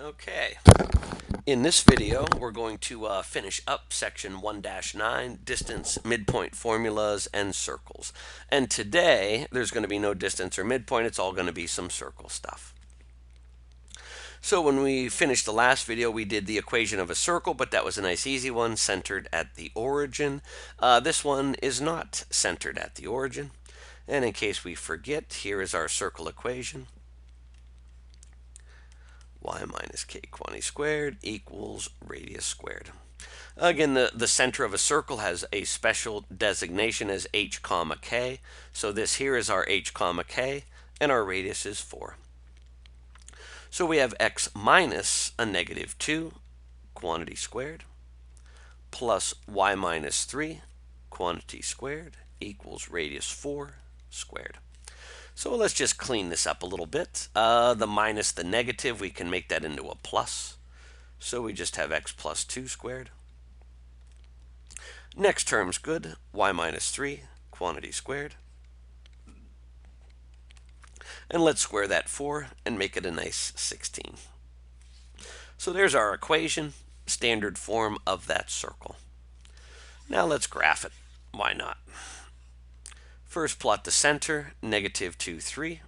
Okay, in this video we're going to finish up section 1-9, distance, midpoint formulas, and circles. And today there's going to be no distance or midpoint, it's all going to be some circle stuff. So when we finished the last video we did the equation of a circle, but that was a nice easy one centered at the origin. This one is not centered at the origin. And in case we forget, here is our circle equation. Y minus k quantity squared equals radius squared. Again, the center of a circle has a special designation as h comma k. So this here is our h comma k, and our radius is 4. So we have x minus a negative 2 quantity squared plus y minus 3 quantity squared equals radius 4 squared. So let's just clean this up a little bit. The minus the negative, we can make that into a plus. So we just have x plus 2 squared. Next term's good. Y minus 3 quantity squared. And let's square that 4 and make it a nice 16. So there's our equation, standard form of that circle. Now let's graph it. Why not? First, plot the center, negative 2, 3.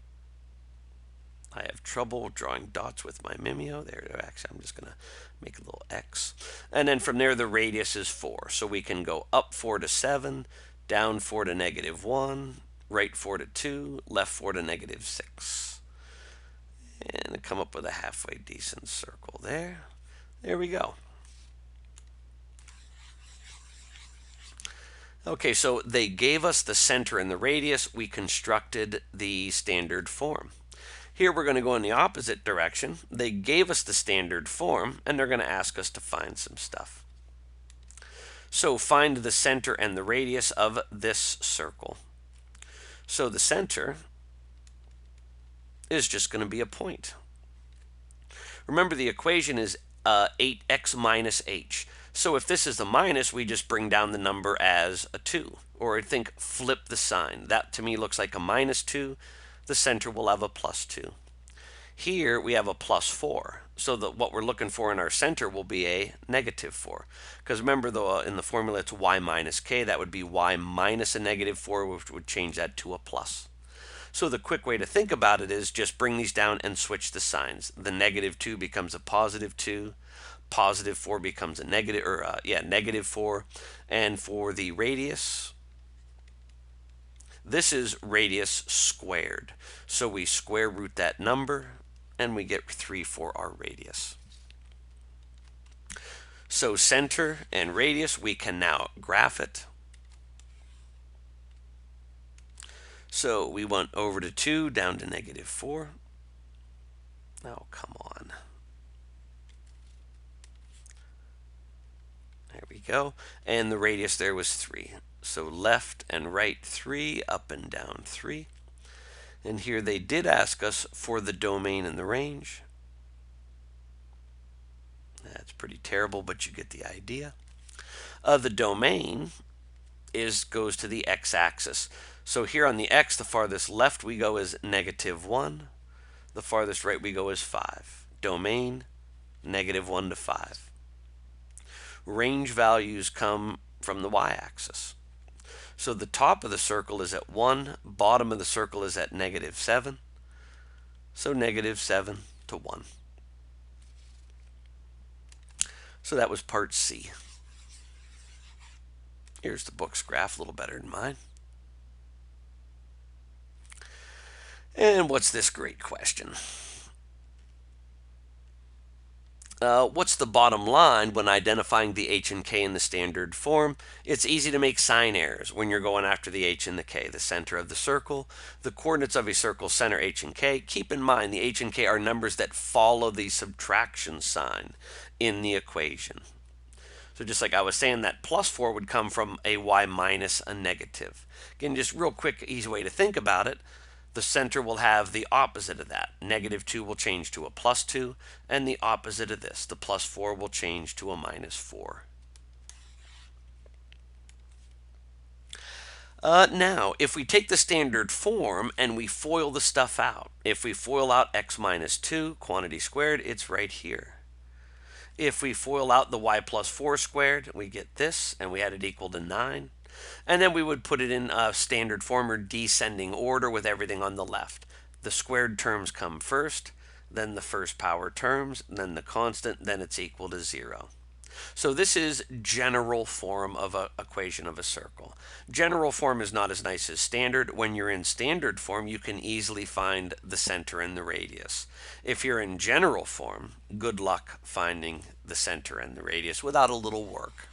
I have trouble drawing dots with my Mimeo. There, actually, I'm just going to make a little X. And then from there, the radius is 4. So we can go up 4 to 7, down 4 to negative 1, right 4 to 2, left 4 to negative 6. And come up with a halfway decent circle there. There we go. Okay, so they gave us the center and the radius. We constructed the standard form. Here we're going to go in the opposite direction. They gave us the standard form, and they're going to ask us to find some stuff. So find the center and the radius of this circle. So the center is just going to be a point. Remember, the equation is 8x minus h. So if this is the minus, we just bring down the number as a 2. Or I think flip the sign. That to me looks like a minus 2. The center will have a plus 2. Here we have a plus 4. So what we're looking for in our center will be a negative 4. Because remember, though, in the formula it's y minus k. That would be y minus a negative 4, which would change that to a plus. So the quick way to think about it is just bring these down and switch the signs. The negative 2 becomes a positive 2. Positive 4 becomes a negative, negative 4. And for the radius, this is radius squared. So we square root that number, and we get 3 for our radius. So center and radius, we can now graph it. So we went over to 2, down to negative 4. Oh, come on. There we go. And the radius there was 3. So left and right 3, up and down 3. And here they did ask us for the domain and the range. That's pretty terrible, but you get the idea. The domain goes to the x-axis. So here on the x, the farthest left we go is negative 1. The farthest right we go is 5. Domain, negative 1 to 5. Range values come from the y-axis. So the top of the circle is at 1, bottom of the circle is at negative 7. So negative 7 to 1. So that was part C. Here's the book's graph, a little better than mine. And what's this great question? What's the bottom line when identifying the h and k in the standard form? It's easy to make sign errors when you're going after the h and the k, the center of the circle, the coordinates of a circle, center, h and k. Keep in mind the h and k are numbers that follow the subtraction sign in the equation. So just like I was saying, that plus 4 would come from a y minus a negative. Again, just real quick, easy way to think about it. The center will have the opposite of that. Negative 2 will change to a plus 2, and the opposite of this, the plus 4 will change to a minus 4. Now, if we take the standard form and we FOIL the stuff out, if we FOIL out x minus 2, quantity squared, it's right here. If we FOIL out the y plus 4 squared, we get this, and we had it equal to 9. And then we would put it in a standard form or descending order with everything on the left. The squared terms come first, then the first power terms, then the constant, then it's equal to 0. So this is general form of an equation of a circle. General form is not as nice as standard. When you're in standard form, you can easily find the center and the radius. If you're in general form, good luck finding the center and the radius without a little work.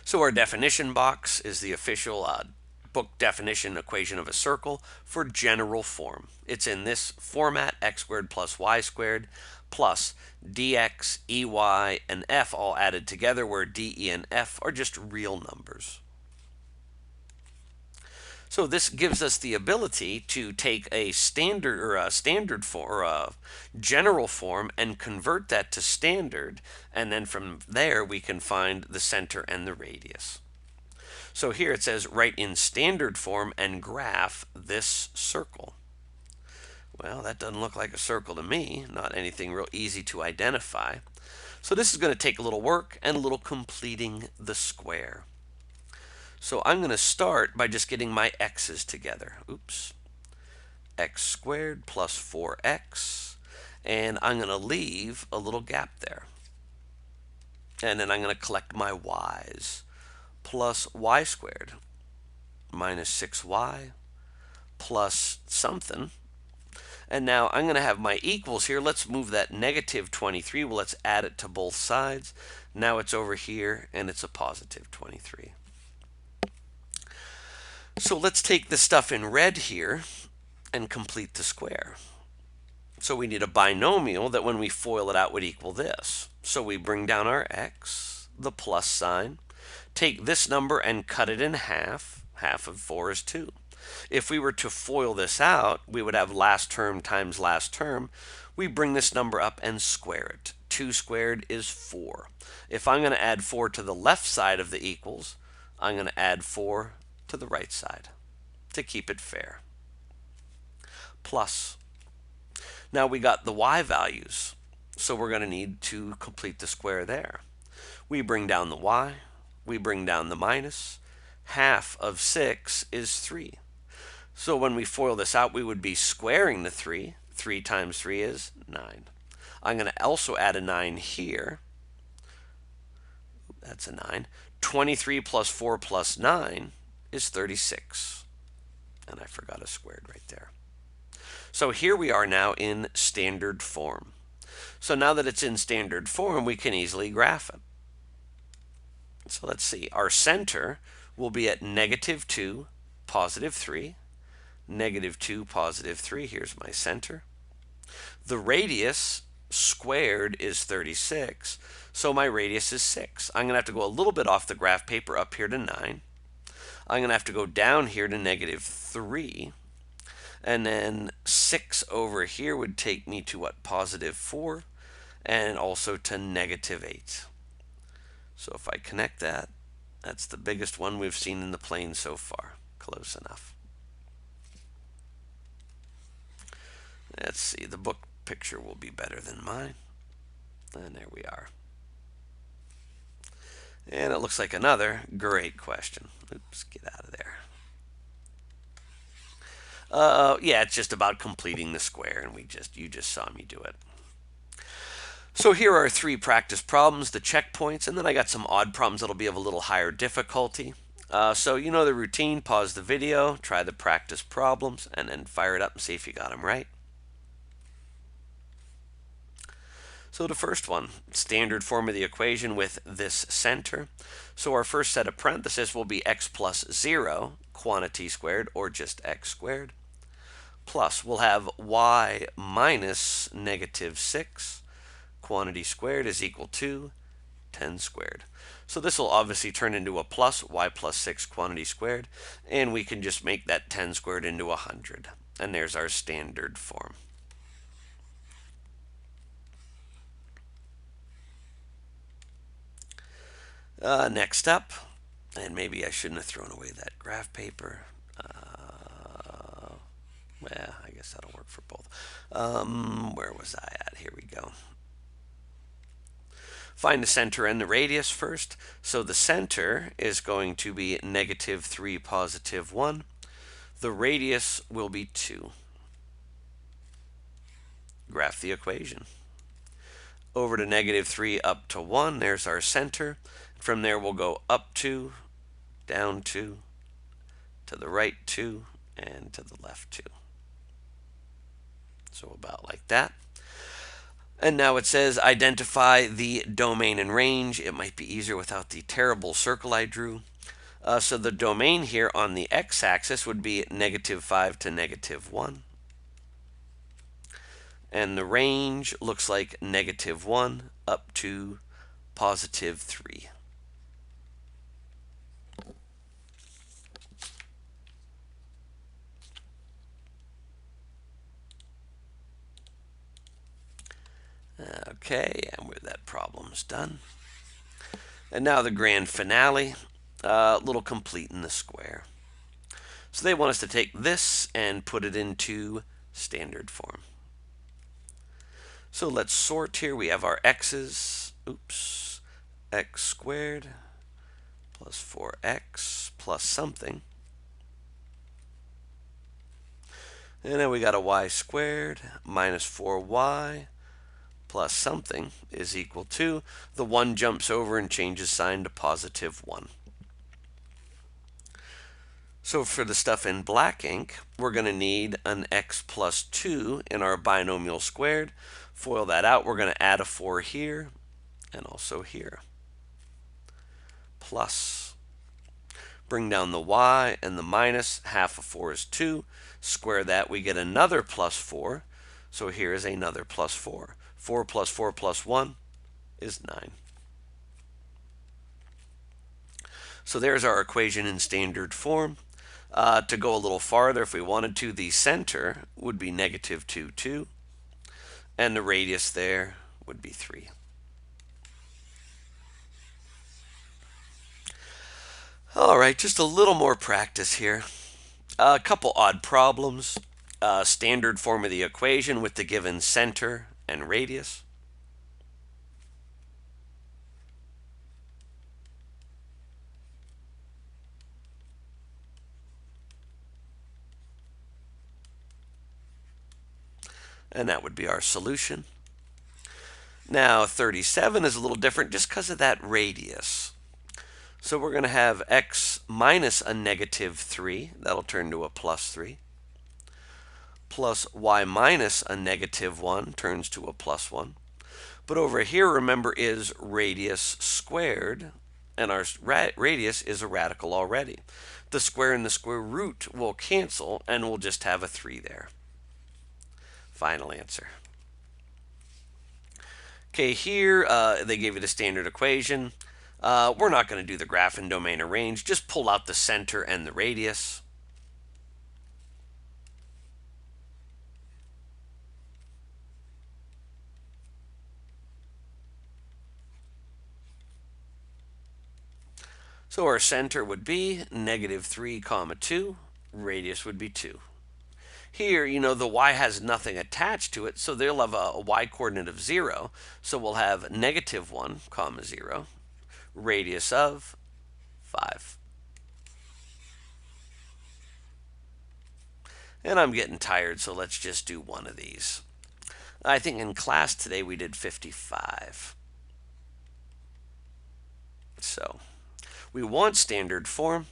So our definition box is the official book definition equation of a circle for general form. It's in this format, x squared plus y squared plus dx, ey, and f all added together, where d, e, and f are just real numbers. So this gives us the ability to take a standard form or a general form and convert that to standard, and then from there we can find the center and the radius. So here it says write in standard form and graph this circle. Well, that doesn't look like a circle to me, not anything real easy to identify. So this is going to take a little work and a little completing the square. So I'm going to start by just getting my x's together. Oops. X squared plus 4x. And I'm going to leave a little gap there. And then I'm going to collect my y's. Plus y squared minus 6y plus something. And now I'm going to have my equals here. Let's move that negative 23. Well, let's add it to both sides. Now it's over here, and it's a positive 23. So let's take the stuff in red here and complete the square. So we need a binomial that when we FOIL it out would equal this. So we bring down our x, the plus sign, take this number and cut it in half. Half of 4 is 2. If we were to FOIL this out, we would have last term times last term. We bring this number up and square it. 2 squared is 4. If I'm going to add 4 to the left side of the equals, I'm going to add 4 to the right side to keep it fair. Plus. Now we got the y values, so we're going to need to complete the square there. We bring down the y, we bring down the minus. Half of 6 is 3. So when we FOIL this out, we would be squaring the 3. 3 times 3 is 9. I'm going to also add a 9 here. That's a 9. 23 plus 4 plus 9 is 36. And I forgot a squared right there. So here we are now in standard form. So now that it's in standard form, we can easily graph it. So let's see. Our center will be at negative 2, positive 3. Negative 2, positive 3. Here's my center. The radius squared is 36. So my radius is 6. I'm going to have to go a little bit off the graph paper up here to 9. I'm going to have to go down here to negative 3. And then 6 over here would take me to what? Positive 4. And also to negative 8. So if I connect that, that's the biggest one we've seen in the plane so far. Close enough. Let's see, the book picture will be better than mine. And there we are. And it looks like another great question. Oops, get out of there. Yeah, it's just about completing the square, and you just saw me do it. So here are 3 practice problems, the checkpoints, and then I got some odd problems that'll be of a little higher difficulty. So you know the routine, pause the video, try the practice problems, and then fire it up and see if you got them right. So the first one, standard form of the equation with this center. So our first set of parentheses will be x plus 0, quantity squared, or just x squared. Plus, we'll have y minus negative 6, quantity squared, is equal to 10 squared. So this will obviously turn into a plus, y plus 6 quantity squared, and we can just make that 10 squared into 100. And there's our standard form. Next up, And maybe I shouldn't have thrown away that graph paper. Well, I guess that'll work for both. Where was I at? Here we go. Find the center and the radius first. So the center is going to be -3, +1. The radius will be 2. Graph the equation. Over to -3 up to 1. There's our center. From there we'll go up 2, down 2, to the right 2, and to the left 2. So about like that. And now it says identify the domain and range. It might be easier without the terrible circle I drew. So the domain here on the x-axis would be -5 to -1. And the range looks like -1 up to +3. Okay, and that problem's done. And now the grand finale, little completing the square. So they want us to take this and put it into standard form. So let's sort here. We have our x's, x squared plus 4x plus something. And then we got a y squared minus 4y plus something is equal to, the 1 jumps over and changes sign to +1. So for the stuff in black ink, we're going to need an x plus 2 in our binomial squared. Foil that out. We're going to add a 4 here and also here. Plus. Bring down the y and the minus. Half of 4 is 2. Square that. We get another +4. So here is another +4. 4 plus 4 plus 1 is 9. So there's our equation in standard form. To go a little farther, if we wanted to, the center would be -2, 2. And the radius there would be 3. All right, just a little more practice here. A couple odd problems. Standard form of the equation with the given center and radius. And that would be our solution. Now 37 is a little different just because of that radius. So we're going to have x minus a -3, that'll turn to a +3, plus y minus a -1 turns to a +1. But over here, remember, is radius squared, and our radius is a radical already. The square and the square root will cancel, and we'll just have a 3 there. Final answer. Okay, here they gave you the standard equation. We're not going to do the graph and domain or range. Just pull out the center and the radius. So our center would be -3, 2. Radius would be 2. Here, you know, the y has nothing attached to it, so they'll have a y coordinate of 0. So we'll have -1, 0, radius of 5. And I'm getting tired, so let's just do one of these. I think in class today we did 55. So we want standard form,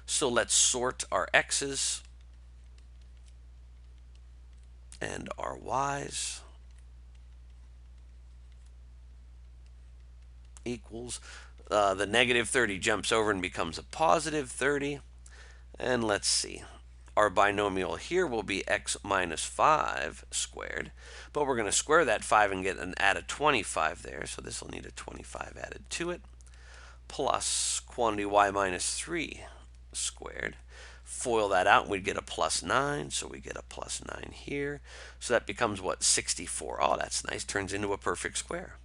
so let's sort our x's and our y's equals. The -30 jumps over and becomes a +30. And let's see. Our binomial here will be x minus 5 squared. But we're going to square that 5 and add a 25 there. So this will need a 25 added to it. Plus quantity y minus 3 squared. Foil that out and we'd get a +9. So we get a +9 here. So that becomes what? 64. Oh, that's nice. Turns into a perfect square.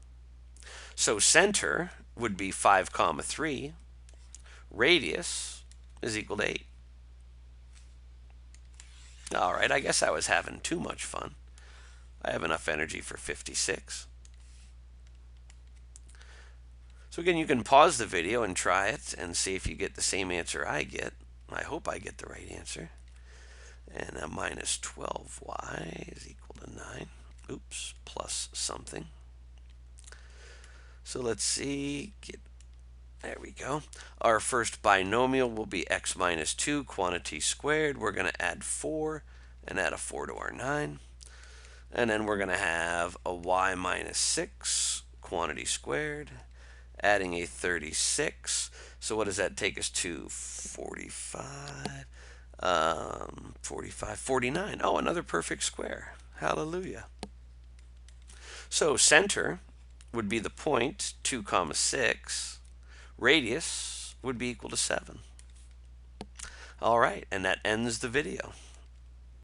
So center would be 5, 3. Radius is equal to 8. All right, I guess I was having too much fun. I have enough energy for 56. So again, you can pause the video and try it and see if you get the same answer I get. I hope I get the right answer. And a minus 12y is equal to 9. Oops, plus something. So let's see. There we go. Our first binomial will be x minus 2 quantity squared. We're going to add 4 and add a 4 to our 9. And then we're going to have a y minus 6 quantity squared, adding a 36. So what does that take us to? 45. 49. Oh, another perfect square. Hallelujah. So center would be the point 2 comma 6. Radius would be equal to 7. All right, and that ends the video.